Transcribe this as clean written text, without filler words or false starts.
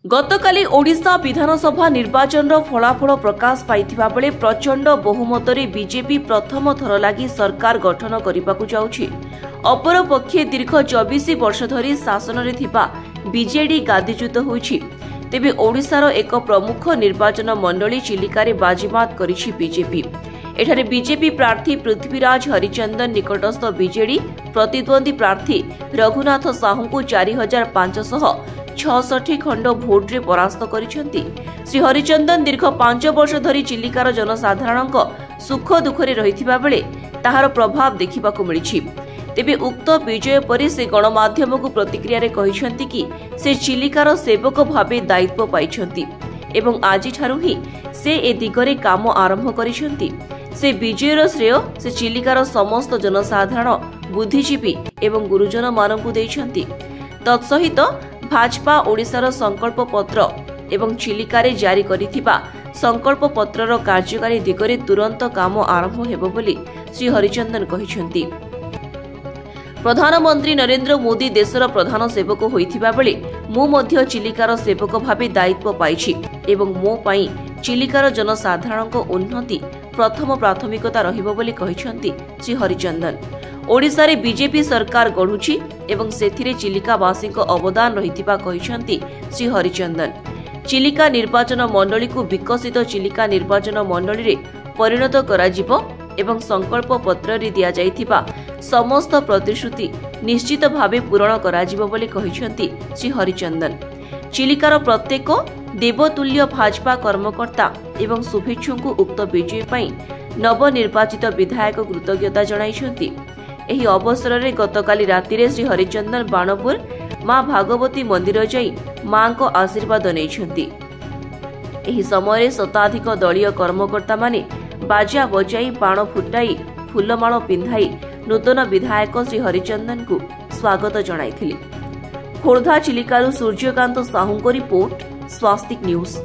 गतकाली ओडिशा विधानसभा निर्वाचन फलाफल प्रकाश पाइथिबा बेले प्रचंड बहुमतरे बीजेपी प्रथम थर लागि सरकार गठन करने जाउछि। अपरपक्षे दीर्घ 24 वर्ष धरी शासन रे थिबा बीजेडी गादीच्युत होइछि। तेबे ओडिशार एक प्रमुख निर्वाचन मंडली चिलिकारे बाजीमात करिछि बीजेपी। एठारे बीजेपी प्रार्थी पृथ्वीराज हरिचंदन निकटस्थ बीजेडी प्रतिद्वंदी प्रार्थी रघुनाथ साहू को 4566 खंड भोट्रे परास्त करिसेंती। श्री हरिचंदन दीर्घ 5 वर्ष धरी चिलिकार जनसाधारण सुख दुखरे रहिथिबा बेले ताहार प्रभाव देखिबाकू मिलिछि। तेबे उक्त विजय पर से गणमाध्यम को प्रतिक्रिया रे कहिसेंती कि से चिलिकार सेवक भावे दायित्व पाइछंती एवं आजि ठारू ही से ए दिगरे काम आरंभ करिसेंती। से विजयर श्रेय से चिलिकार समस्त जनसाधारण बुद्धिजीवी एवं गुरुजन मानकु दैछंती। तत्सहित भाजपा ओडिशार संकल्प पत्र एवं चिलिकारे जारी करिथिबा संकल्प पत्रर कार्यकारी दिगरे तुरंत काम आरंभ हेबो बोली श्री हरिचंदन कहिसेंती। प्रधानमंत्री नरेंद्र मोदी देशर प्रधान सेवक होइथिबा बेले मु मध्य चिलिकार सेवक भावे दायित्व पाइछि एवं मो पई चिलिकार जनसाधारण उन्नति प्रथम प्राथमिकता रहिबो बोली कहिसेंती श्री हरिचंदन। ओडिशा रे बीजेपी सरकार गढुछि एवं सेथिरे चिलिकावासी अवदान रहिथिबा कहिसेंती श्री हरिचंदन। चिलिका निर्वाचन मंडली को विकसित चिलिका निर्वाचन मंडली रे परिणत कराजिबो एवं संकल्प पत्र रे दिया जाइथिबा समस्त प्रतिश्रुति निश्चित भावे पूरण कराजिबो बोली कहिसेंती श्री हरिचंदन। चिलिकार प्रत्येक देवतुल्य भाजपा कर्मकर्ता एवं शुभेच्छुଙ୍କୁ उक्त विजय पई नवनिर्वाचित विधायक कृतज्ञता जणाइछंती। एही अवसर रे गतकाली रातिरे श्री हरिचंदन बाणपुर मां भागवती मंदिर जाई मां को आशीर्वाद नैछंती। एही समय शताधिक दलीय कर्मकर्ता माने बाजा बजाई बाण फुटाई फुलमाळ पिंधाई नूतन विधायक श्री हरिचंदन को स्वागत जणाइथिले। खोर्धा चिलिकारू सूर्यकांत साहूଙ୍କ रिपोर्ट स्वास्तिक न्यूज।